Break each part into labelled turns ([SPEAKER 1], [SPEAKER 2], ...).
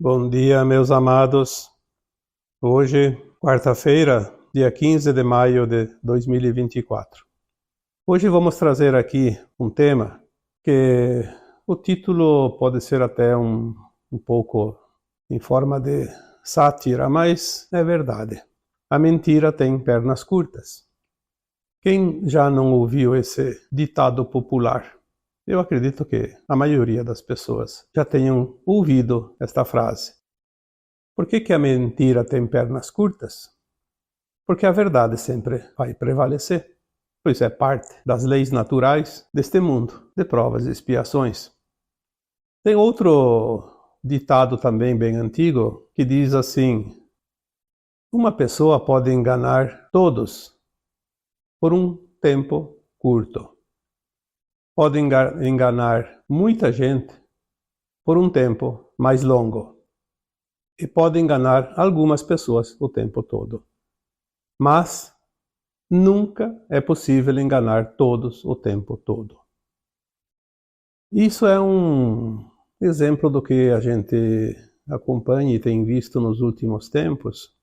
[SPEAKER 1] Bom dia, meus amados. Hoje, quarta-feira, dia 15 de maio de 2024. Hoje vamos trazer aqui um tema que o título pode ser até um pouco em forma de sátira, mas é verdade. A mentira tem pernas curtas. Quem já não ouviu esse ditado popular? Eu acredito que a maioria das pessoas já tenham ouvido esta frase. Por que a mentira tem pernas curtas? Porque a verdade sempre vai prevalecer, pois é parte das leis naturais deste mundo de provas e expiações. Tem outro ditado também bem antigo que diz assim: uma pessoa pode enganar todos por um tempo curto. Pode enganar muita gente por um tempo mais longo. E pode enganar algumas pessoas o tempo todo. Mas nunca é possível enganar todos o tempo todo. Isso é um exemplo do que a gente acompanha e tem visto nos últimos tempos,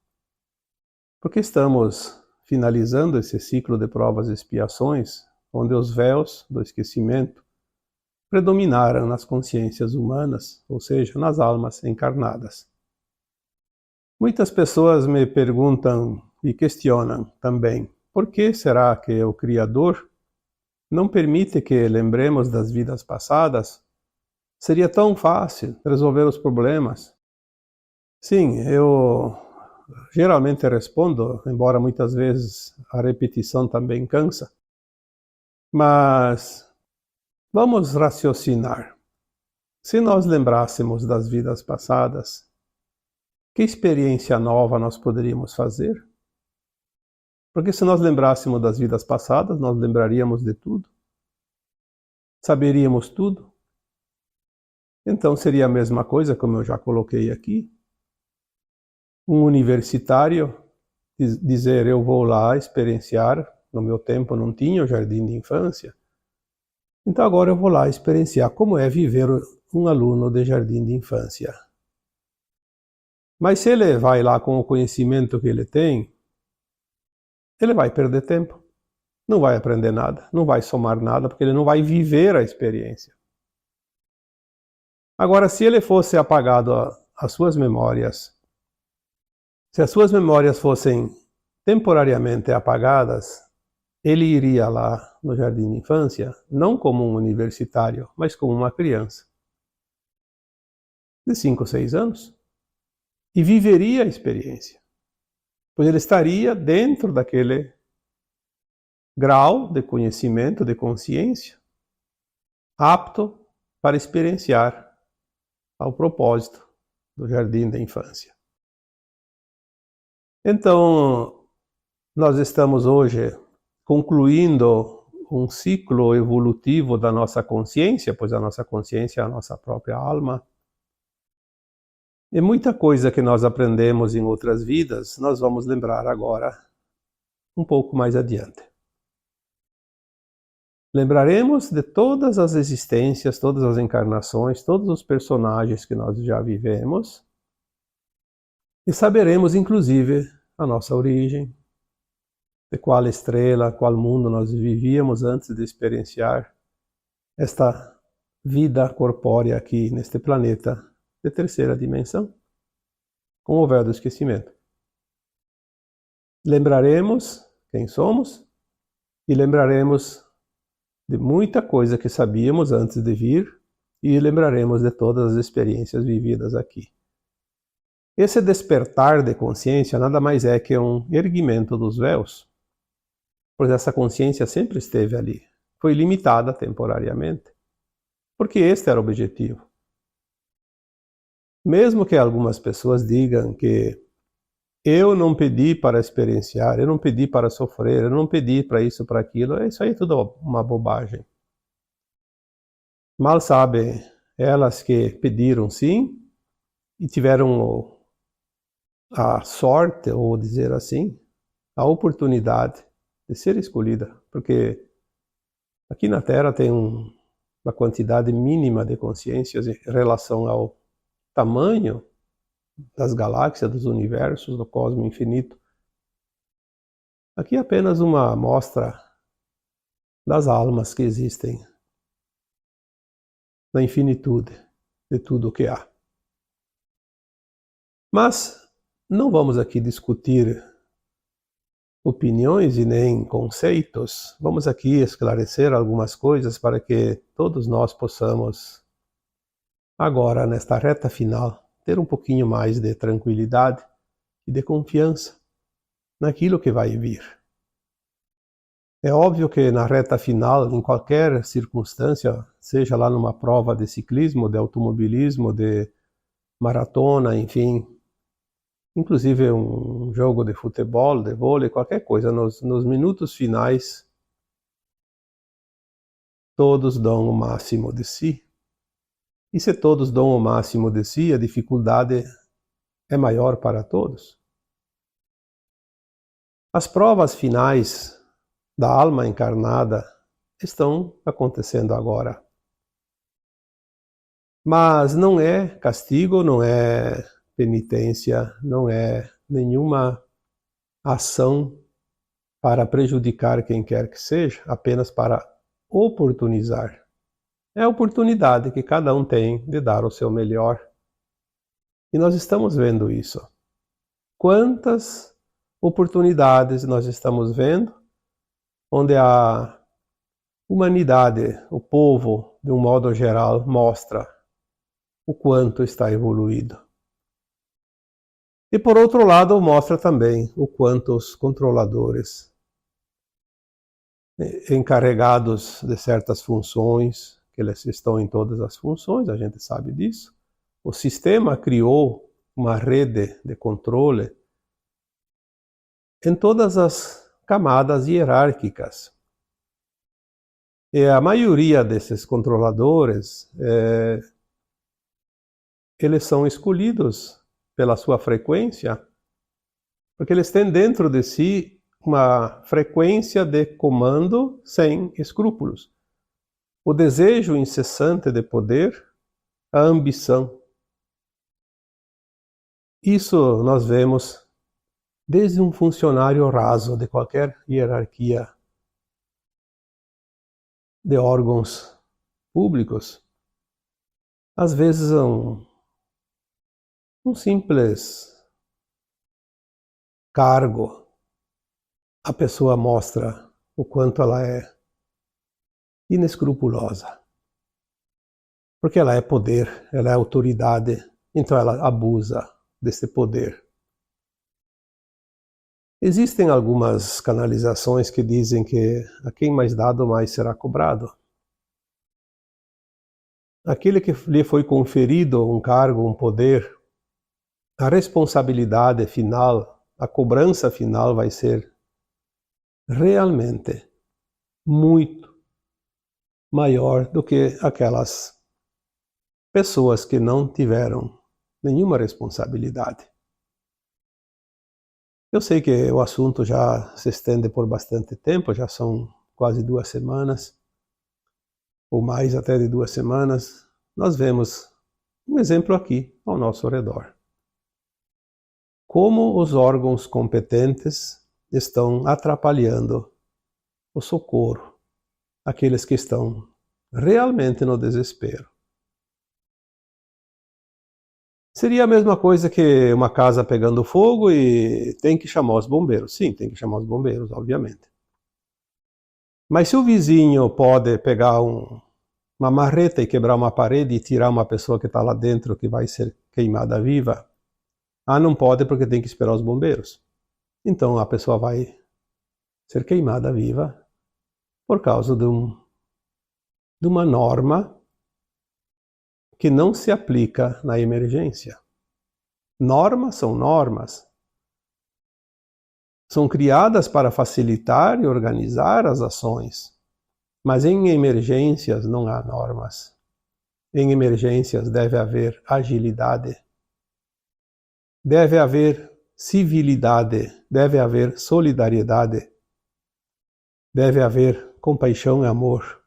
[SPEAKER 1] porque estamos finalizando esse ciclo de provas e expiações, onde os véus do esquecimento predominaram nas consciências humanas, ou seja, nas almas encarnadas. Muitas pessoas me perguntam e questionam também: por que será que o Criador não permite que lembremos das vidas passadas? Seria tão fácil resolver os problemas. Sim, eu geralmente respondo, embora muitas vezes a repetição também cansa. Mas vamos raciocinar. Se nós lembrássemos das vidas passadas, que experiência nova nós poderíamos fazer? Porque se nós lembrássemos das vidas passadas, nós lembraríamos de tudo. Saberíamos tudo. Então seria a mesma coisa, como eu já coloquei aqui. Um universitário dizer: eu vou lá experienciar, no meu tempo não tinha o jardim de infância, então agora eu vou lá experienciar como é viver um aluno de jardim de infância. Mas se ele vai lá com o conhecimento que ele tem, ele vai perder tempo. Não vai aprender nada, não vai somar nada, porque ele não vai viver a experiência. Agora, se ele fosse apagado as suas memórias, se as suas memórias fossem temporariamente apagadas, ele iria lá no jardim de infância, não como um universitário, mas como uma criança de 5 ou 6 anos, e viveria a experiência, pois ele estaria dentro daquele grau de conhecimento, de consciência, apto para experienciar ao propósito do jardim da infância. Então, nós estamos hoje concluindo um ciclo evolutivo da nossa consciência, pois a nossa consciência é a nossa própria alma. E muita coisa que nós aprendemos em outras vidas, nós vamos lembrar agora, um pouco mais adiante. Lembraremos de todas as existências, todas as encarnações, todos os personagens que nós já vivemos, e saberemos, inclusive, a nossa origem, de qual estrela, qual mundo nós vivíamos antes de experienciar esta vida corpórea aqui neste planeta de terceira dimensão, com o véu do esquecimento. Lembraremos quem somos e lembraremos de muita coisa que sabíamos antes de vir e lembraremos de todas as experiências vividas aqui. Esse despertar de consciência nada mais é que um erguimento dos véus, pois essa consciência sempre esteve ali, foi limitada temporariamente, porque este era o objetivo. Mesmo que algumas pessoas digam que eu não pedi para experienciar, eu não pedi para sofrer, eu não pedi para isso, para aquilo, isso aí é tudo uma bobagem. Mal sabem elas que pediram sim e tiveram a sorte, ou dizer assim, a oportunidade de ser escolhida, porque aqui na Terra tem uma quantidade mínima de consciências em relação ao tamanho das galáxias, dos universos, do cosmos infinito. Aqui é apenas uma amostra das almas que existem na infinitude de tudo o que há. Mas não vamos aqui discutir opiniões e nem conceitos. Vamos aqui esclarecer algumas coisas para que todos nós possamos, agora, nesta reta final, ter um pouquinho mais de tranquilidade e de confiança naquilo que vai vir. É óbvio que na reta final, em qualquer circunstância, seja lá numa prova de ciclismo, de automobilismo, de maratona, enfim, inclusive um jogo de futebol, de vôlei, qualquer coisa, nos minutos finais, todos dão o máximo de si. E se todos dão o máximo de si, a dificuldade é maior para todos. As provas finais da alma encarnada estão acontecendo agora. Mas não é castigo, não é penitência, não é nenhuma ação para prejudicar quem quer que seja, apenas para oportunizar. É a oportunidade que cada um tem de dar o seu melhor. E nós estamos vendo isso. Quantas oportunidades nós estamos vendo onde a humanidade, o povo, de um modo geral, mostra o quanto está evoluído. E por outro lado, mostra também o quanto os controladores, encarregados de certas funções, que eles estão em todas as funções, a gente sabe disso. O sistema criou uma rede de controle em todas as camadas hierárquicas. E a maioria desses controladores, eles são escolhidos pela sua frequência, porque eles têm dentro de si uma frequência de comando sem escrúpulos. O desejo incessante de poder, a ambição. Isso nós vemos desde um funcionário raso de qualquer hierarquia de órgãos públicos, às vezes um simples cargo, a pessoa mostra o quanto ela é inescrupulosa. Porque ela é poder, ela é autoridade, então ela abusa desse poder. Existem algumas canalizações que dizem que a quem mais dado, mais será cobrado. Aquele que lhe foi conferido um cargo, um poder, a responsabilidade final, a cobrança final vai ser realmente muito maior do que aquelas pessoas que não tiveram nenhuma responsabilidade. Eu sei que o assunto já se estende por bastante tempo, já são quase 2 semanas, ou mais até de 2 semanas. Nós vemos um exemplo aqui ao nosso redor. Como os órgãos competentes estão atrapalhando o socorro àqueles que estão realmente no desespero. Seria a mesma coisa que uma casa pegando fogo e tem que chamar os bombeiros. Sim, tem que chamar os bombeiros, obviamente. Mas se o vizinho pode pegar uma marreta e quebrar uma parede e tirar uma pessoa que está lá dentro que vai ser queimada viva, não pode porque tem que esperar os bombeiros. Então a pessoa vai ser queimada viva por causa de uma norma que não se aplica na emergência. Normas são normas. São criadas para facilitar e organizar as ações. Mas em emergências não há normas. Em emergências deve haver agilidade. Deve haver civilidade. Deve haver solidariedade. Deve haver compaixão e amor.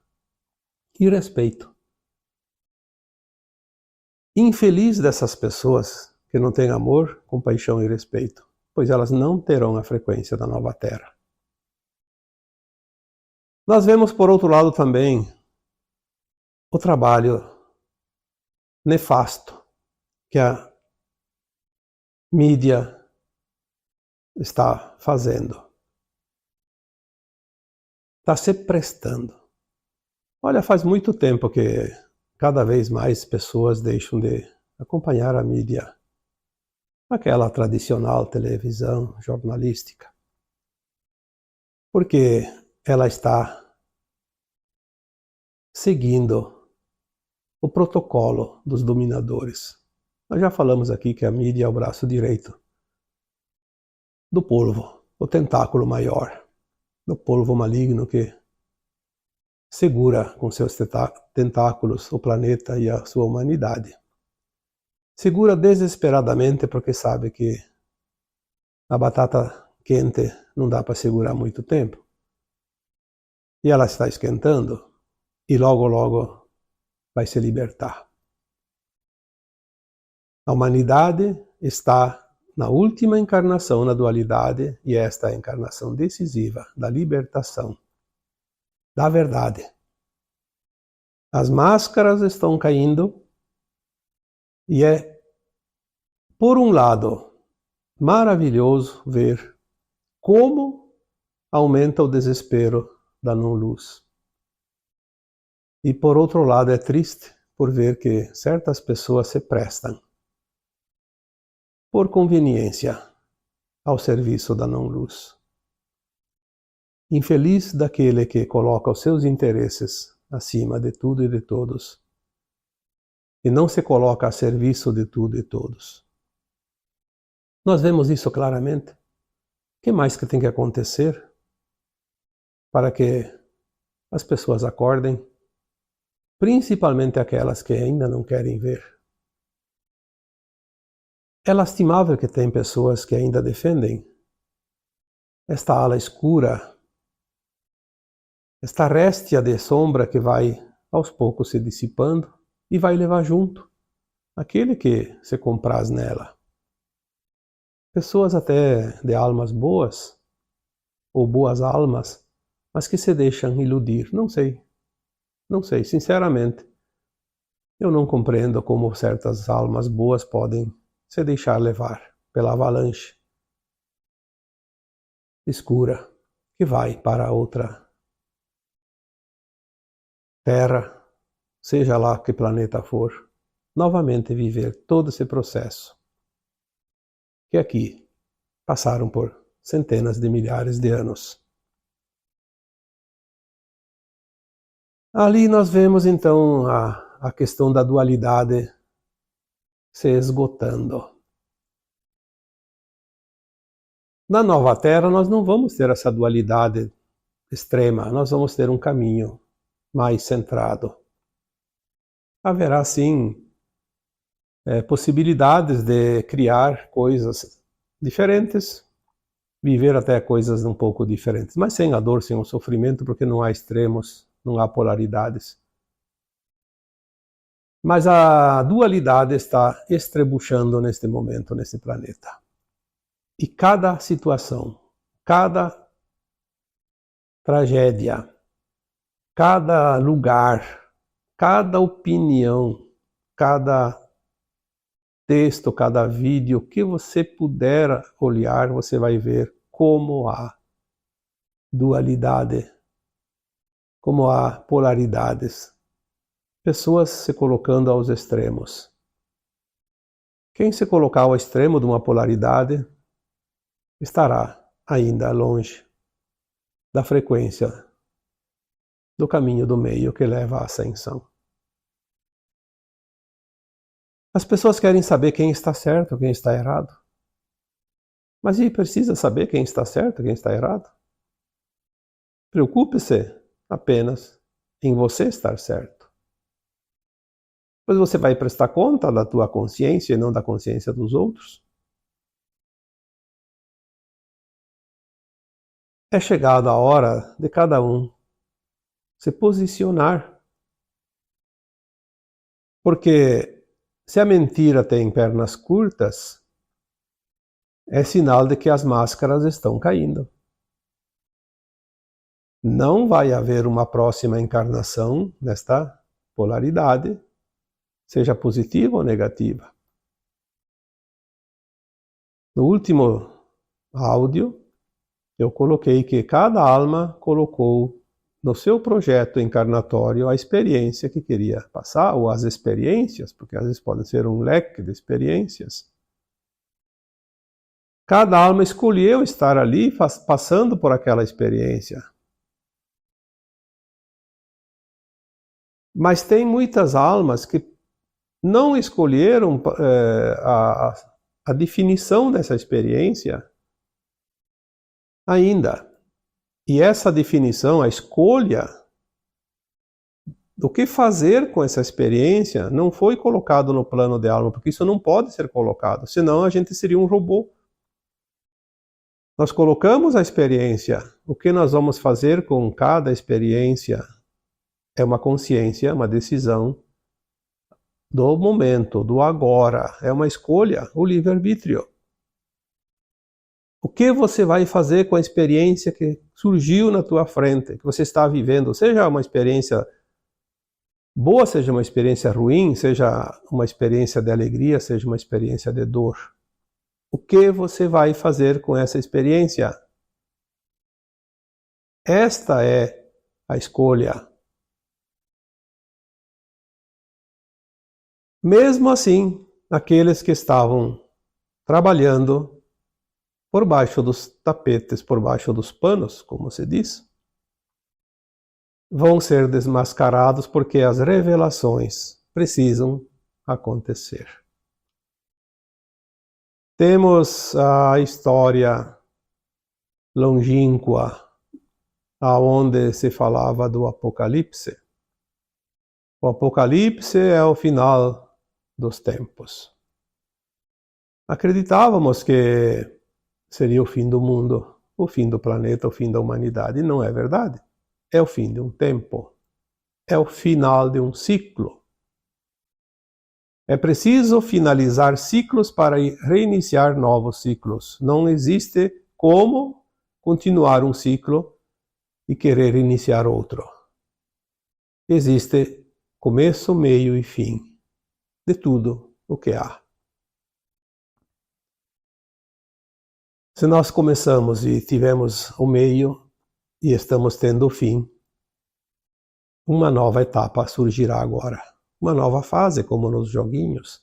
[SPEAKER 1] E respeito. Infeliz dessas pessoas que não têm amor, compaixão e respeito, pois elas não terão a frequência da nova Terra. Nós vemos, por outro lado, também o trabalho nefasto que a mídia está fazendo. Está se prestando. Olha, faz muito tempo que cada vez mais pessoas deixam de acompanhar a mídia, aquela tradicional televisão jornalística, porque ela está seguindo o protocolo dos dominadores. Nós já falamos aqui que a mídia é o braço direito do polvo, o tentáculo maior, do polvo maligno que segura com seus tentáculos o planeta e a sua humanidade. Segura desesperadamente porque sabe que a batata quente não dá para segurar muito tempo. E ela está esquentando e logo, logo vai se libertar. A humanidade está na última encarnação na dualidade e esta é a encarnação decisiva da libertação, da verdade. As máscaras estão caindo e é, por um lado, maravilhoso ver como aumenta o desespero da não-luz. E por outro lado é triste por ver que certas pessoas se prestam, por conveniência, ao serviço da não-luz. Infeliz daquele que coloca os seus interesses acima de tudo e de todos, e não se coloca a serviço de tudo e todos. Nós vemos isso claramente. O que mais que tem que acontecer para que as pessoas acordem, principalmente aquelas que ainda não querem ver? É lastimável que tem pessoas que ainda defendem esta ala escura, esta réstia de sombra que vai aos poucos se dissipando e vai levar junto aquele que se compraz nela. Pessoas até de almas boas, ou boas almas, mas que se deixam iludir. Não sei, sinceramente. Eu não compreendo como certas almas boas podem se deixar levar pela avalanche escura que vai para outra terra, seja lá que planeta for, novamente viver todo esse processo que aqui passaram por centenas de milhares de anos. Ali nós vemos então a questão da dualidade se esgotando. Na nova Terra nós não vamos ter essa dualidade extrema, nós vamos ter um caminho mais centrado. Haverá sim possibilidades de criar coisas diferentes, viver até coisas um pouco diferentes, mas sem a dor, sem o sofrimento, porque não há extremos, não há polaridades. Mas a dualidade está estrebuchando neste momento, nesse planeta. E cada situação, cada tragédia, cada lugar, cada opinião, cada texto, cada vídeo que você puder olhar, você vai ver como há dualidade, como há polaridades. Pessoas se colocando aos extremos. Quem se colocar ao extremo de uma polaridade estará ainda longe da frequência do caminho do meio que leva à ascensão. As pessoas querem saber quem está certo, quem está errado. Mas e precisa saber quem está certo, quem está errado? Preocupe-se apenas em você estar certo. Pois você vai prestar conta da tua consciência e não da consciência dos outros. É chegada a hora de cada um se posicionar. Porque Se a mentira tem pernas curtas, é sinal de que as máscaras estão caindo. Não vai haver uma próxima encarnação nesta polaridade, seja positiva ou negativa. No último áudio, eu coloquei que cada alma colocou no seu projeto encarnatório a experiência que queria passar, ou as experiências, porque às vezes pode ser um leque de experiências. Cada alma escolheu estar ali passando por aquela experiência. Mas tem muitas almas que não escolheram a definição dessa experiência ainda. E essa definição, a escolha do que fazer com essa experiência, não foi colocado no plano de alma, porque isso não pode ser colocado, senão a gente seria um robô. Nós colocamos a experiência, o que nós vamos fazer com cada experiência é uma consciência, uma decisão do momento, do agora, é uma escolha, o livre-arbítrio. O que você vai fazer com a experiência que surgiu na tua frente, que você está vivendo, seja uma experiência boa, seja uma experiência ruim, seja uma experiência de alegria, seja uma experiência de dor. O que você vai fazer com essa experiência? Esta é a escolha. Mesmo assim, aqueles que estavam trabalhando por baixo dos tapetes, por baixo dos panos, como se diz, vão ser desmascarados porque as revelações precisam acontecer. Temos a história longínqua, aonde se falava do Apocalipse. O Apocalipse é o final dos tempos. Acreditávamos que seria o fim do mundo, o fim do planeta, o fim da humanidade. Não é verdade. É o fim de um tempo. É o final de um ciclo. É preciso finalizar ciclos para reiniciar novos ciclos. Não existe como continuar um ciclo e querer iniciar outro. Existe começo, meio e fim de tudo o que há. Se nós começamos e tivemos o meio e estamos tendo o fim, uma nova etapa surgirá agora. Uma nova fase, como nos joguinhos.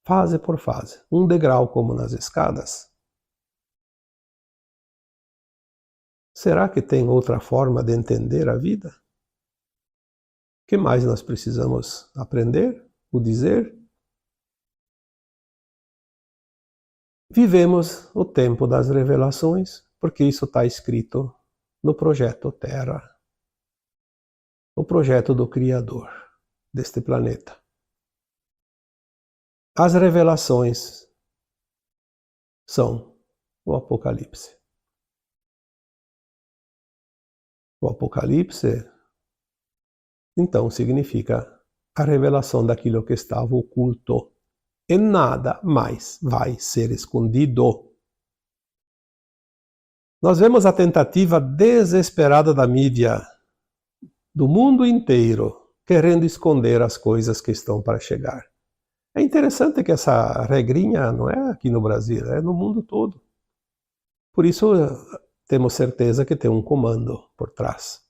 [SPEAKER 1] Fase por fase. Um degrau como nas escadas. Será que tem outra forma de entender a vida? O que mais nós precisamos aprender? O dizer? Vivemos o tempo das revelações, porque isso está escrito no projeto Terra. O projeto do Criador deste planeta. As revelações são o Apocalipse. O Apocalipse, então, significa a revelação daquilo que estava oculto. E nada mais vai ser escondido. Nós vemos a tentativa desesperada da mídia, do mundo inteiro, querendo esconder as coisas que estão para chegar. É interessante que essa regrinha não é aqui no Brasil, é no mundo todo. Por isso, temos certeza que tem um comando por trás,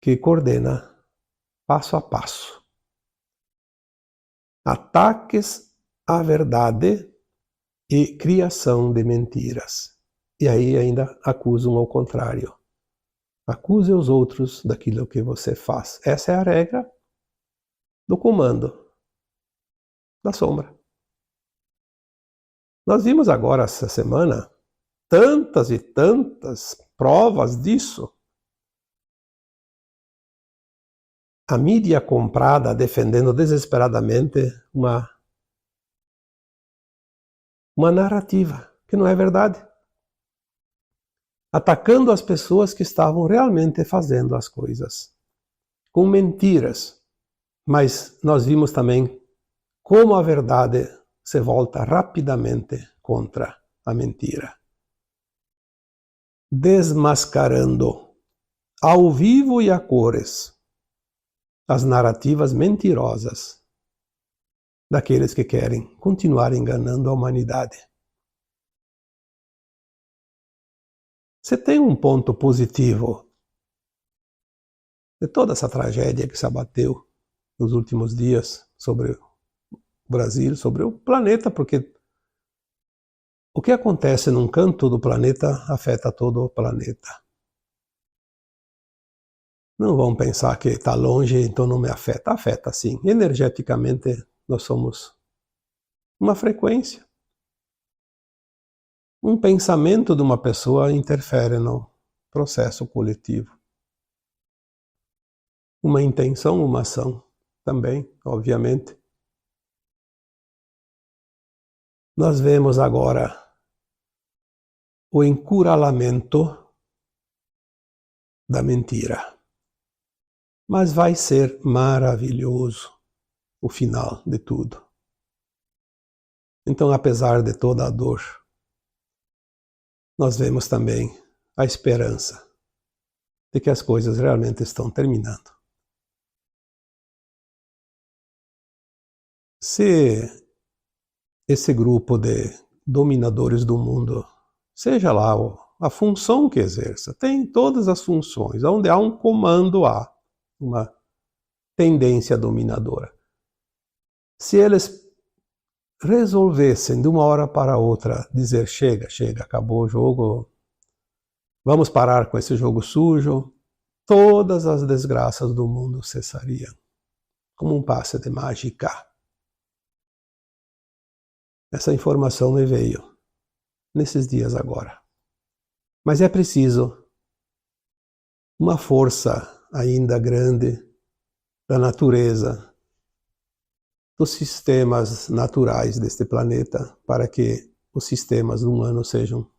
[SPEAKER 1] que coordena passo a passo. Ataques à verdade e criação de mentiras. E aí ainda acusam ao contrário. Acuse os outros daquilo que você faz. Essa é a regra do comando da sombra. Nós vimos agora essa semana tantas e tantas provas disso. A mídia comprada defendendo desesperadamente uma narrativa que não é verdade. Atacando as pessoas que estavam realmente fazendo as coisas com mentiras. Mas nós vimos também como a verdade se volta rapidamente contra a mentira, desmascarando ao vivo e a cores as narrativas mentirosas daqueles que querem continuar enganando a humanidade. Se tem um ponto positivo de toda essa tragédia que se abateu nos últimos dias sobre o Brasil, sobre o planeta, porque o que acontece num canto do planeta afeta todo o planeta. Não vão pensar que está longe, então não me afeta. Afeta sim. Energeticamente, nós somos uma frequência. Um pensamento de uma pessoa interfere no processo coletivo. Uma intenção, uma ação também, obviamente. Nós vemos agora o encurralamento da mentira. Mas vai ser maravilhoso o final de tudo. Então, apesar de toda a dor, nós vemos também a esperança de que as coisas realmente estão terminando. Se esse grupo de dominadores do mundo, seja lá a função que exerça, tem todas as funções, onde há um comando, há uma tendência dominadora. Se eles resolvessem de uma hora para outra dizer chega, acabou o jogo, vamos parar com esse jogo sujo, todas as desgraças do mundo cessariam, como um passe de mágica. Essa informação me veio nesses dias agora. Mas é preciso uma força ainda grande da natureza, dos sistemas naturais deste planeta, para que os sistemas humanos sejam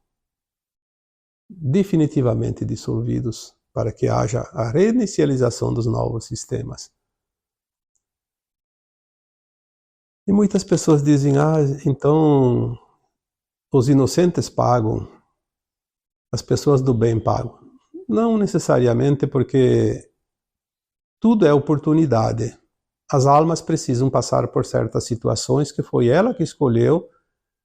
[SPEAKER 1] definitivamente dissolvidos, para que haja a reinicialização dos novos sistemas. E muitas pessoas dizem, então os inocentes pagam, as pessoas do bem pagam. Não necessariamente, porque tudo é oportunidade. As almas precisam passar por certas situações que foi ela que escolheu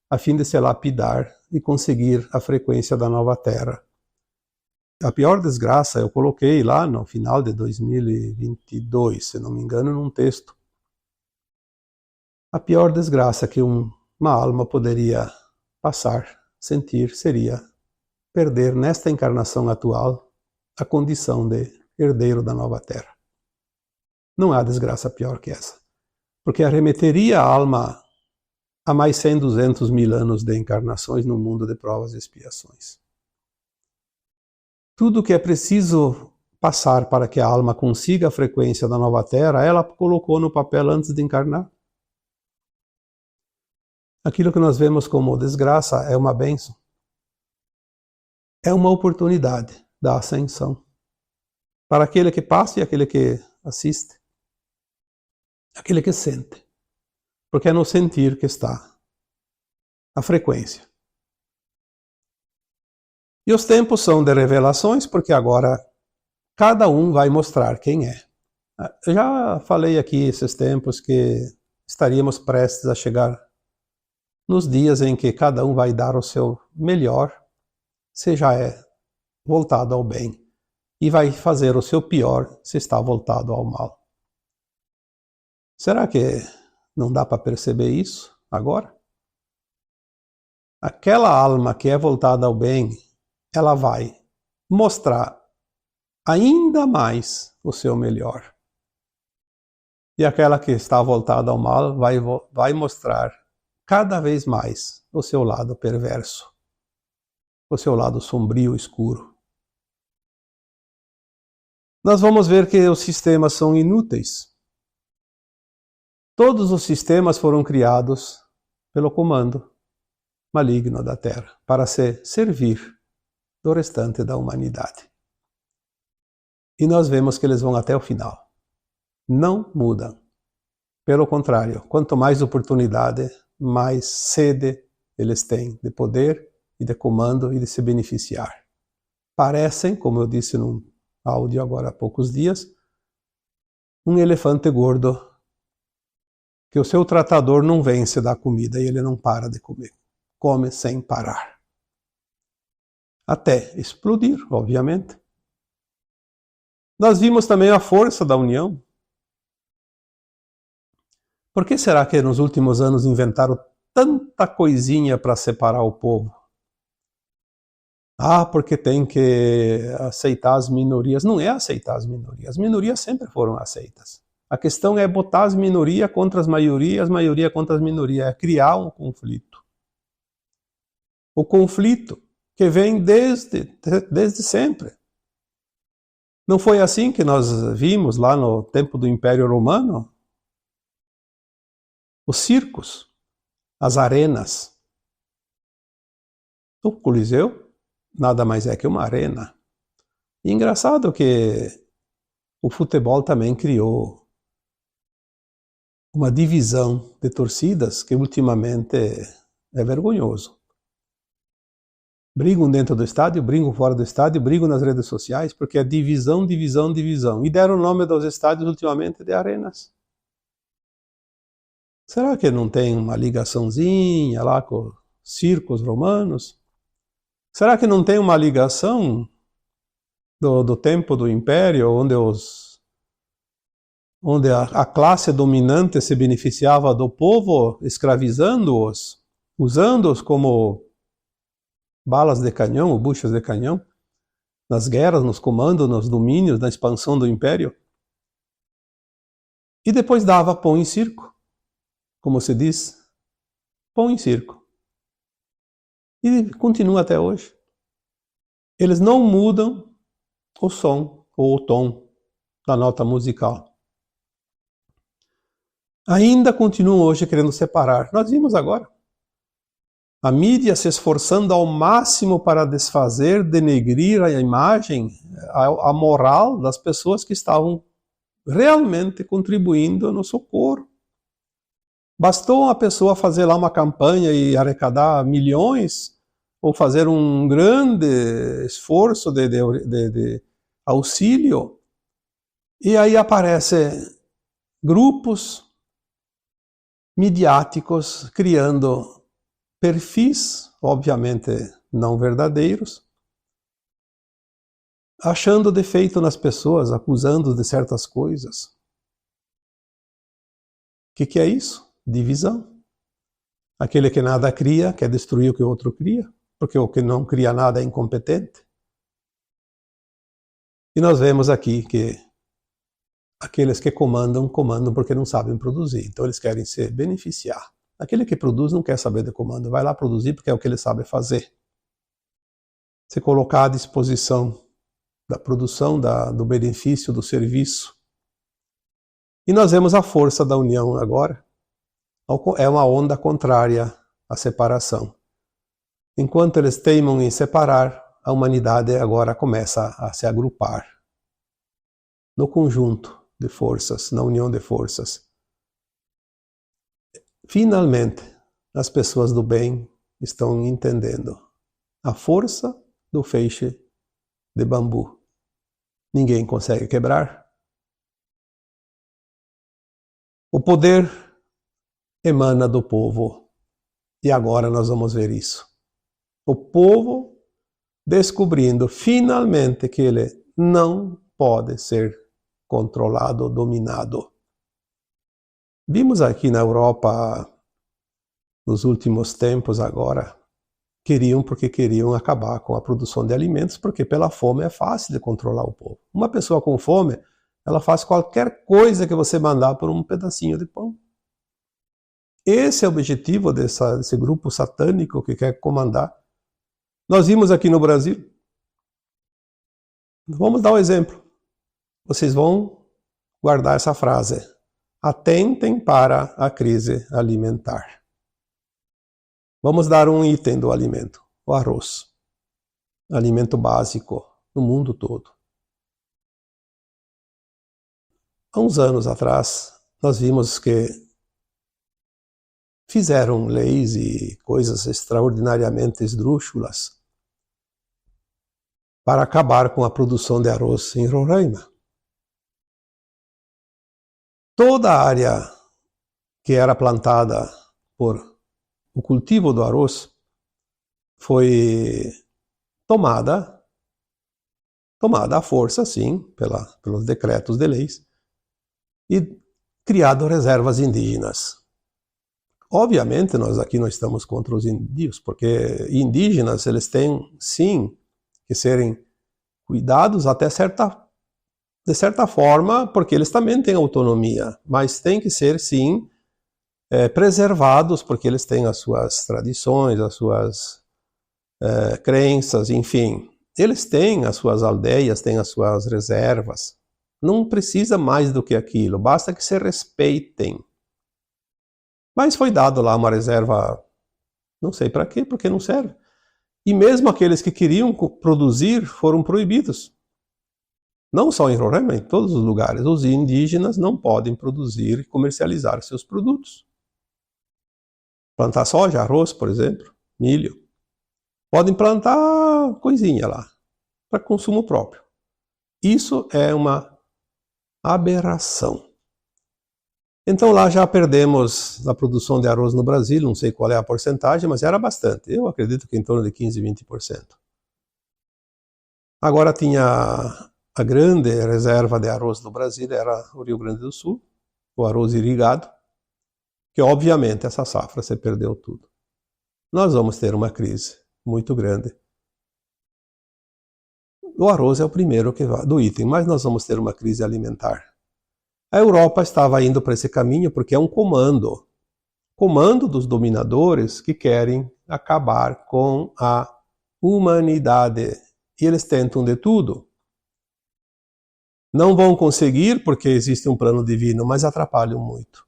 [SPEAKER 1] a fim de se lapidar e conseguir a frequência da nova Terra. A pior desgraça eu coloquei lá no final de 2022, se não me engano, num texto. A pior desgraça que uma alma poderia passar, sentir, seria perder nesta encarnação atual a condição de herdeiro da nova Terra. Não há desgraça pior que essa, porque arremeteria a alma a mais 100, 200 mil anos de encarnações no mundo de provas e expiações. Tudo que é preciso passar para que a alma consiga a frequência da nova Terra, ela colocou no papel antes de encarnar. Aquilo que nós vemos como desgraça é uma bênção. É uma oportunidade da ascensão para aquele que passa e aquele que assiste, aquele que sente, porque é no sentir que está a frequência. E os tempos são de revelações, porque agora cada um vai mostrar quem é. Eu já falei aqui esses tempos que estaríamos prestes a chegar nos dias em que cada um vai dar o seu melhor, se já é voltado ao bem, e vai fazer o seu pior se está voltado ao mal. Será que não dá para perceber isso agora? Aquela alma que é voltada ao bem, ela vai mostrar ainda mais o seu melhor. E aquela que está voltada ao mal vai mostrar cada vez mais o seu lado perverso, o seu lado sombrio, escuro. Nós vamos ver que os sistemas são inúteis. Todos os sistemas foram criados pelo comando maligno da Terra para se servir do restante da humanidade. E nós vemos que eles vão até o final. Não mudam. Pelo contrário, quanto mais oportunidade, mais sede eles têm de poder e de comando e de se beneficiar. Parecem, como eu disse num áudio agora há poucos dias, um elefante gordo que o seu tratador não vence da comida e ele não para de comer. Come sem parar. Até explodir, obviamente. Nós vimos também a força da união. Por que será que nos últimos anos inventaram tanta coisinha para separar o povo? Ah, porque tem que aceitar as minorias. Não é aceitar as minorias. As minorias sempre foram aceitas. A questão é botar as minorias contra as maiorias contra as minorias. É criar um conflito. O conflito que vem desde sempre. Não foi assim que nós vimos lá no tempo do Império Romano? Os circos, as arenas. O Coliseu nada mais é que uma arena. E engraçado que o futebol também criou uma divisão de torcidas que ultimamente é vergonhoso. Brigam dentro do estádio, brigam fora do estádio, brigam nas redes sociais, porque é divisão, divisão, divisão. E deram o nome dos estádios ultimamente de arenas. Será que não tem uma ligaçãozinha lá com os circos romanos? Será que não tem uma ligação do tempo do Império, onde a classe dominante se beneficiava do povo, escravizando-os, usando-os como balas de canhão ou buchas de canhão, nas guerras, nos comandos, nos domínios, na expansão do Império? E depois dava pão em circo, como se diz, pão em circo. E continua até hoje. Eles não mudam o som ou o tom da nota musical. Ainda continuam hoje querendo separar. Nós vimos agora. A mídia se esforçando ao máximo para desfazer, denegrir a imagem, a moral das pessoas que estavam realmente contribuindo no socorro. Bastou uma pessoa fazer lá uma campanha e arrecadar milhões, ou fazer um grande esforço de auxílio, e aí aparecem grupos midiáticos criando perfis, obviamente não verdadeiros, achando defeito nas pessoas, acusando de certas coisas. O que é isso? Divisão. Aquele que nada cria quer destruir o que o outro cria, porque o que não cria nada é incompetente. E nós vemos aqui que aqueles que comandam porque não sabem produzir. Então eles querem se beneficiar. Aquele que produz não quer saber de comando, vai lá produzir porque é o que ele sabe fazer. Se colocar à disposição da produção, do benefício, do serviço. E nós vemos a força da união agora. É uma onda contrária à separação. Enquanto eles teimam em separar, a humanidade agora começa a se agrupar no conjunto de forças, na união de forças. Finalmente, as pessoas do bem estão entendendo a força do feixe de bambu. Ninguém consegue quebrar. O poder emana do povo. E agora nós vamos ver isso. O povo descobrindo finalmente que ele não pode ser controlado ou dominado. Vimos aqui na Europa, nos últimos tempos agora, porque queriam acabar com a produção de alimentos, porque pela fome é fácil de controlar o povo. Uma pessoa com fome, ela faz qualquer coisa que você mandar por um pedacinho de pão. Esse é o objetivo desse grupo satânico que quer comandar. Nós vimos aqui no Brasil. Vamos dar um exemplo. Vocês vão guardar essa frase. Atentem para a crise alimentar. Vamos dar um item do alimento, o arroz. Alimento básico no mundo todo. Há uns anos atrás, nós vimos que fizeram leis e coisas extraordinariamente esdrúxulas para acabar com a produção de arroz em Roraima. Toda a área que era plantada por o cultivo do arroz foi tomada à força, sim, pelos decretos de leis, e criado reservas indígenas. Obviamente, nós aqui não estamos contra os índios, porque indígenas, eles têm, sim, que serem cuidados de certa forma, porque eles também têm autonomia, mas têm que ser, sim, preservados, porque eles têm as suas tradições, as suas crenças, enfim. Eles têm as suas aldeias, têm as suas reservas. Não precisa mais do que aquilo, basta que se respeitem. Mas foi dado lá uma reserva, não sei para quê, porque não serve. E mesmo aqueles que queriam produzir foram proibidos. Não só em Roraima, em todos os lugares. Os indígenas não podem produzir e comercializar seus produtos. Plantar soja, arroz, por exemplo, milho. Podem plantar coisinha lá, para consumo próprio. Isso é uma aberração. Então lá já perdemos a produção de arroz no Brasil, não sei qual é a porcentagem, mas era bastante. Eu acredito que em torno de 15, 20%. Agora tinha a grande reserva de arroz do Brasil, era o Rio Grande do Sul, o arroz irrigado, que obviamente essa safra se perdeu tudo. Nós vamos ter uma crise muito grande. O arroz é o primeiro do item, mas nós vamos ter uma crise alimentar. A Europa estava indo para esse caminho porque é um comando dos dominadores que querem acabar com a humanidade. E eles tentam de tudo. Não vão conseguir porque existe um plano divino, mas atrapalham muito.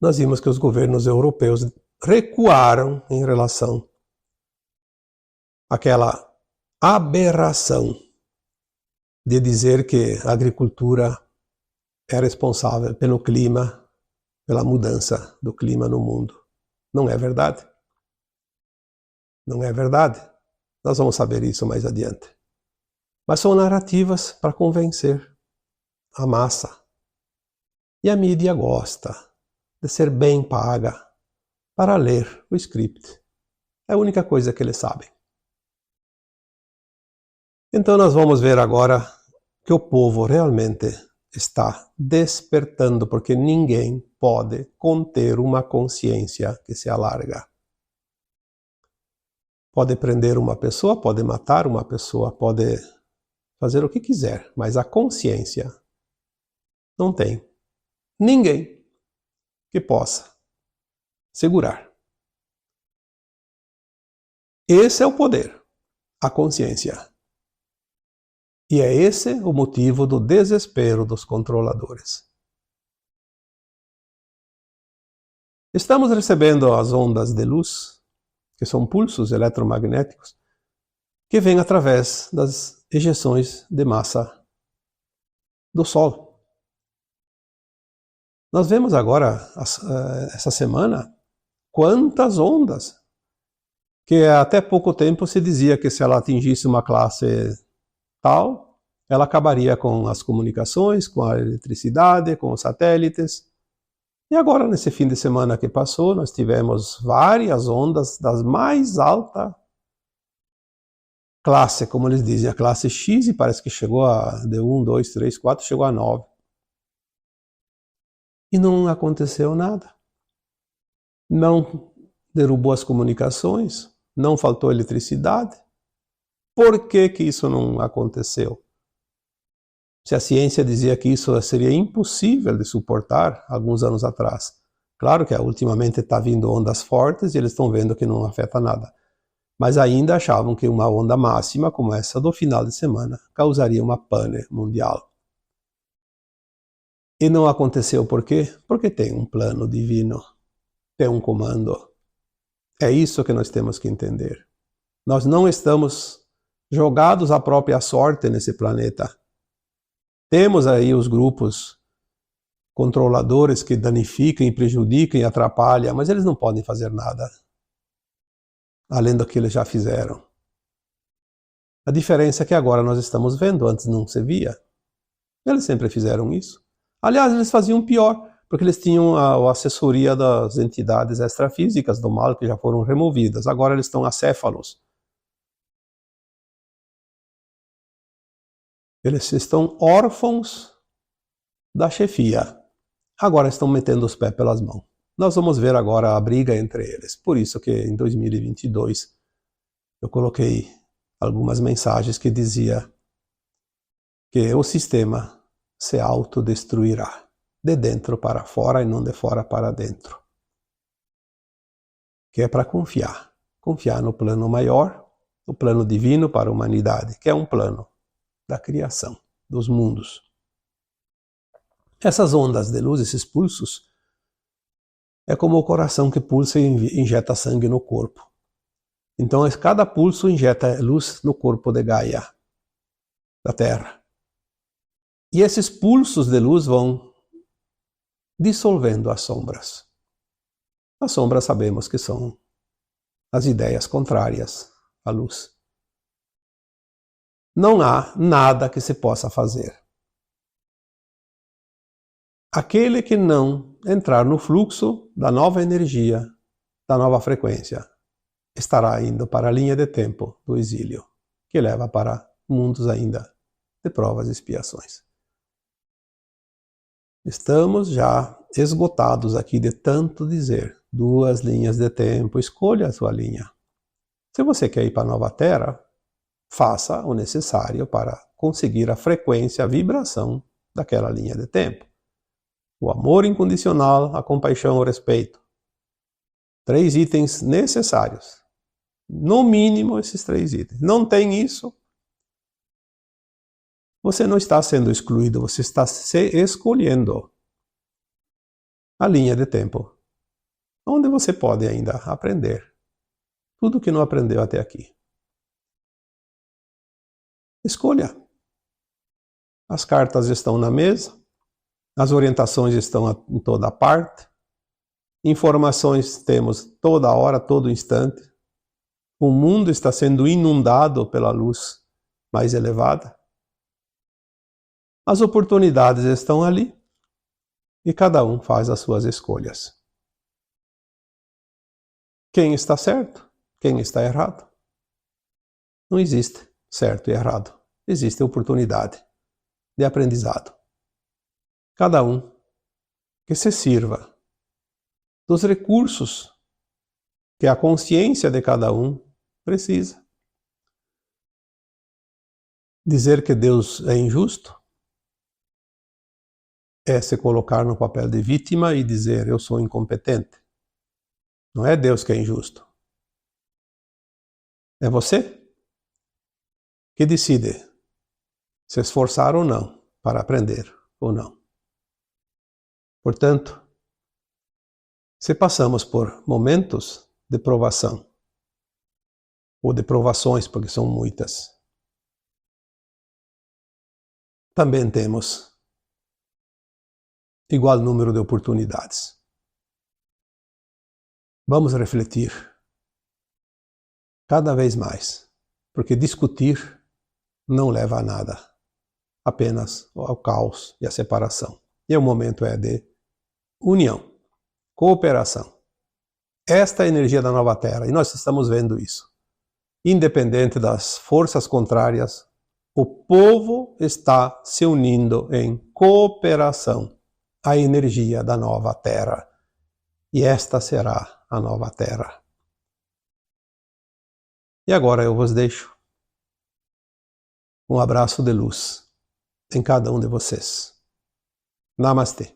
[SPEAKER 1] Nós vimos que os governos europeus recuaram em relação àquela aberração de dizer que a agricultura é responsável pelo clima, pela mudança do clima no mundo. Não é verdade. Não é verdade. Nós vamos saber isso mais adiante. Mas são narrativas para convencer a massa. E a mídia gosta de ser bem paga para ler o script. É a única coisa que eles sabem. Então nós vamos ver agora que o povo realmente está despertando, porque ninguém pode conter uma consciência que se alarga. Pode prender uma pessoa, pode matar uma pessoa, pode fazer o que quiser, mas a consciência não tem ninguém que possa segurar. Esse é o poder, a consciência. E é esse o motivo do desespero dos controladores. Estamos recebendo as ondas de luz, que são pulsos eletromagnéticos, que vêm através das ejeções de massa do Sol. Nós vemos agora, essa semana, quantas ondas, que até pouco tempo se dizia que se ela atingisse uma classe tal, ela acabaria com as comunicações, com a eletricidade, com os satélites. E agora, nesse fim de semana que passou, nós tivemos várias ondas das mais alta classe, como eles dizem, a classe X, e parece que chegou de 1, 2, 3, 4, chegou a 9. E não aconteceu nada. Não derrubou as comunicações, não faltou eletricidade. Por que que isso não aconteceu? Se a ciência dizia que isso seria impossível de suportar alguns anos atrás. Claro que ultimamente está vindo ondas fortes e eles estão vendo que não afeta nada. Mas ainda achavam que uma onda máxima como essa do final de semana causaria uma pane mundial. E não aconteceu por quê? Porque tem um plano divino, tem um comando. É isso que nós temos que entender. Nós não estamos jogados à própria sorte nesse planeta. Temos aí os grupos controladores que danificam, prejudicam e atrapalham, mas eles não podem fazer nada além do que eles já fizeram. A diferença é que agora nós estamos vendo, antes não se via. Eles sempre fizeram isso. Aliás, eles faziam pior, porque eles tinham a assessoria das entidades extrafísicas do mal que já foram removidas. Agora eles estão acéfalos. Eles estão órfãos da chefia. Agora estão metendo os pés pelas mãos. Nós vamos ver agora a briga entre eles. Por isso que em 2022 eu coloquei algumas mensagens que dizia que o sistema se autodestruirá, de dentro para fora e não de fora para dentro. Que é para confiar no plano maior, o plano divino para a humanidade, que é um plano da criação, dos mundos. Essas ondas de luz, esses pulsos, é como o coração que pulsa e injeta sangue no corpo. Então, cada pulso injeta luz no corpo de Gaia, da Terra. E esses pulsos de luz vão dissolvendo as sombras. As sombras sabemos que são as ideias contrárias à luz. Não há nada que se possa fazer. Aquele que não entrar no fluxo da nova energia, da nova frequência, estará indo para a linha de tempo do exílio, que leva para mundos ainda de provas e expiações. Estamos já esgotados aqui de tanto dizer 2 linhas de tempo, escolha a sua linha. Se você quer ir para a nova Terra, faça o necessário para conseguir a frequência, a vibração daquela linha de tempo. O amor incondicional, a compaixão, o respeito. 3 itens necessários. No mínimo, esses 3 itens. Não tem isso, você não está sendo excluído, você está se escolhendo a linha de tempo, onde você pode ainda aprender tudo o que não aprendeu até aqui. Escolha. As cartas estão na mesa, as orientações estão em toda parte, informações temos toda hora, todo instante. O mundo está sendo inundado pela luz mais elevada. As oportunidades estão ali e cada um faz as suas escolhas. Quem está certo? Quem está errado? Não existe certo e errado. Existe oportunidade de aprendizado. Cada um que se sirva dos recursos que a consciência de cada um precisa. Dizer que Deus é injusto é se colocar no papel de vítima e dizer eu sou incompetente. Não é Deus que é injusto. É você que decide se esforçar ou não para aprender ou não. Portanto, se passamos por momentos de provação, ou de provações, porque são muitas, também temos igual número de oportunidades. Vamos refletir cada vez mais, porque discutir não leva a nada, apenas ao caos e à separação. E o momento é de união, cooperação. Esta é a energia da nova Terra, e nós estamos vendo isso. Independente das forças contrárias, o povo está se unindo em cooperação à energia da nova Terra. E esta será a nova Terra. E agora eu vos deixo um abraço de luz em cada um de vocês. Namastê.